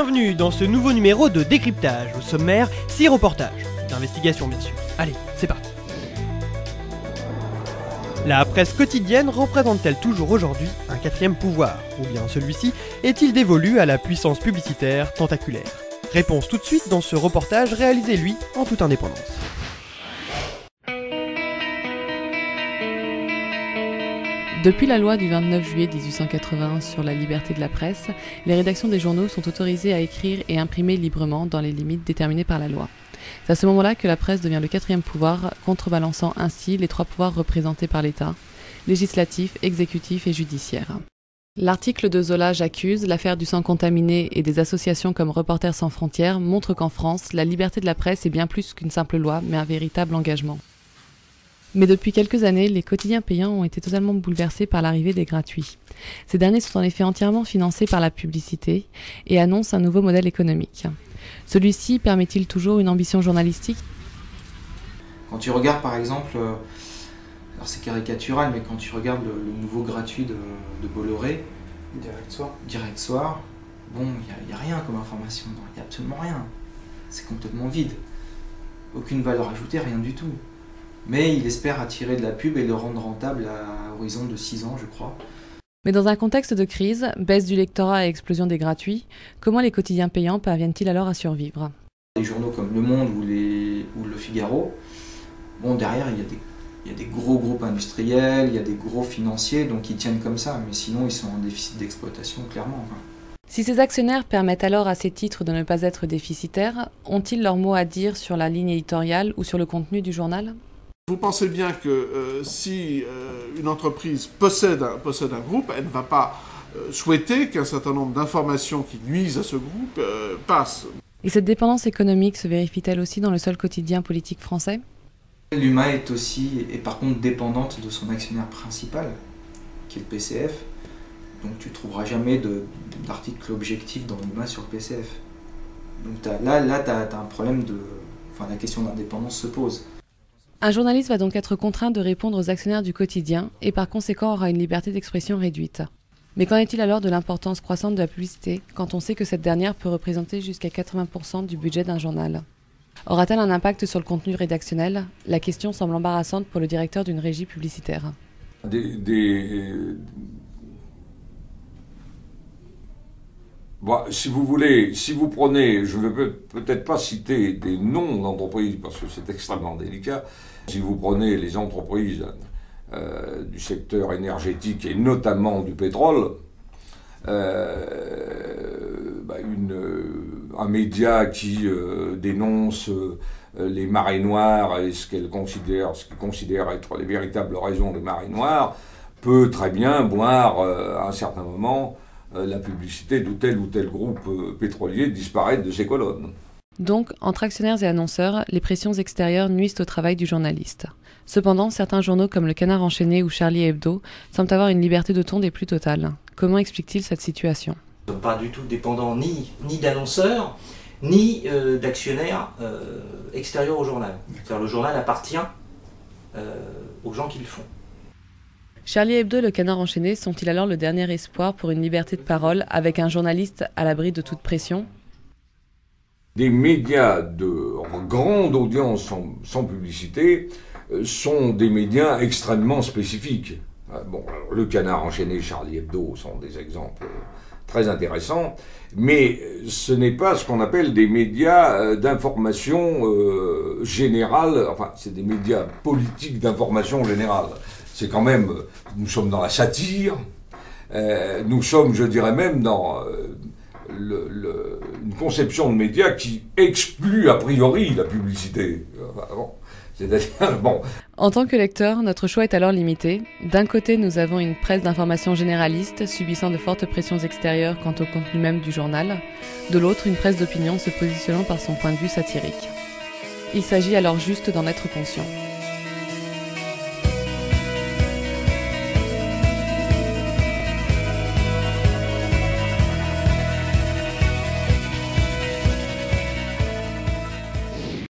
Bienvenue dans ce nouveau numéro de décryptage. Au sommaire, 6 reportages. D'investigation bien sûr. Allez, c'est parti. La presse quotidienne représente-t-elle toujours aujourd'hui un quatrième pouvoir? Ou bien celui-ci est-il dévolu à la puissance publicitaire tentaculaire? Réponse tout de suite dans ce reportage réalisé lui en toute indépendance. Depuis la loi du 29 juillet 1881 sur la liberté de la presse, les rédactions des journaux sont autorisées à écrire et imprimer librement dans les limites déterminées par la loi. C'est à ce moment-là que la presse devient le quatrième pouvoir, contrebalançant ainsi les 3 pouvoirs représentés par l'État, législatif, exécutif et judiciaire. L'article de Zola J'accuse, l'affaire du sang contaminé et des associations comme Reporters sans frontières montrent qu'en France, la liberté de la presse est bien plus qu'une simple loi, mais un véritable engagement. Mais depuis quelques années, les quotidiens payants ont été totalement bouleversés par l'arrivée des gratuits. Ces derniers sont en effet entièrement financés par la publicité et annoncent un nouveau modèle économique. Celui-ci permet-il toujours une ambition journalistique? Quand tu regardes par exemple, alors c'est caricatural, mais quand tu regardes le nouveau gratuit de Bolloré, Direct Soir, bon, il n'y a rien comme information, il n'y a absolument rien. C'est complètement vide. Aucune valeur ajoutée, rien du tout. Mais il espère attirer de la pub et le rendre rentable à horizon de 6 ans, je crois. Mais dans un contexte de crise, baisse du lectorat et explosion des gratuits, comment les quotidiens payants parviennent-ils alors à survivre? Des journaux comme Le Monde ou Le Figaro, bon, derrière il y a des gros groupes industriels, il y a des gros financiers, donc ils tiennent comme ça, mais sinon ils sont en déficit d'exploitation, clairement. Si ces actionnaires permettent alors à ces titres de ne pas être déficitaires, ont-ils leur mot à dire sur la ligne éditoriale ou sur le contenu du journal? Vous pensez bien que si une entreprise possède un groupe, elle ne va pas souhaiter qu'un certain nombre d'informations qui nuisent à ce groupe passent. Et cette dépendance économique se vérifie-t-elle aussi dans le seul quotidien politique français? L'UMA est par contre dépendante de son actionnaire principal, qui est le PCF. Donc tu ne trouveras jamais d'article objectif dans l'UMA sur le PCF. Donc là tu as un problème la question d'indépendance se pose. Un journaliste va donc être contraint de répondre aux actionnaires du quotidien et par conséquent aura une liberté d'expression réduite. Mais qu'en est-il alors de l'importance croissante de la publicité quand on sait que cette dernière peut représenter jusqu'à 80% du budget d'un journal? Aura-t-elle un impact sur le contenu rédactionnel? La question semble embarrassante pour le directeur d'une régie publicitaire. Bon, si vous voulez, si vous prenez, je ne vais peut-être pas citer des noms d'entreprises parce que c'est extrêmement délicat, si vous prenez les entreprises du secteur énergétique et notamment du pétrole, un média qui dénonce les marées noires et ce qu'il considère être les véritables raisons des marées noires, peut très bien voir à un certain moment la publicité de tel ou tel groupe pétrolier disparaître de ses colonnes. Donc, entre actionnaires et annonceurs, les pressions extérieures nuisent au travail du journaliste. Cependant, certains journaux comme Le Canard enchaîné ou Charlie Hebdo semblent avoir une liberté de ton des plus totales. Comment explique-t-il cette situation? Nous ne sommes pas du tout dépendants ni d'annonceurs, ni d'actionnaires extérieurs au journal. C'est-à-dire le journal appartient aux gens qui le font. Charlie Hebdo et Le Canard enchaîné sont-ils alors le dernier espoir pour une liberté de parole avec un journaliste à l'abri de toute pression? Des médias de grande audience sans publicité sont des médias extrêmement spécifiques. Bon, alors, Le Canard enchaîné et Charlie Hebdo sont des exemples très intéressants, mais ce n'est pas ce qu'on appelle des médias d'information générale, enfin c'est des médias politiques d'information générale. C'est quand même, nous sommes dans la satire, nous sommes, je dirais même, dans une conception de médias qui exclut a priori la publicité. C'est-à-dire, bon. En tant que lecteur, notre choix est alors limité. D'un côté, nous avons une presse d'information généraliste, subissant de fortes pressions extérieures quant au contenu même du journal. De l'autre, une presse d'opinion se positionnant par son point de vue satirique. Il s'agit alors juste d'en être conscient.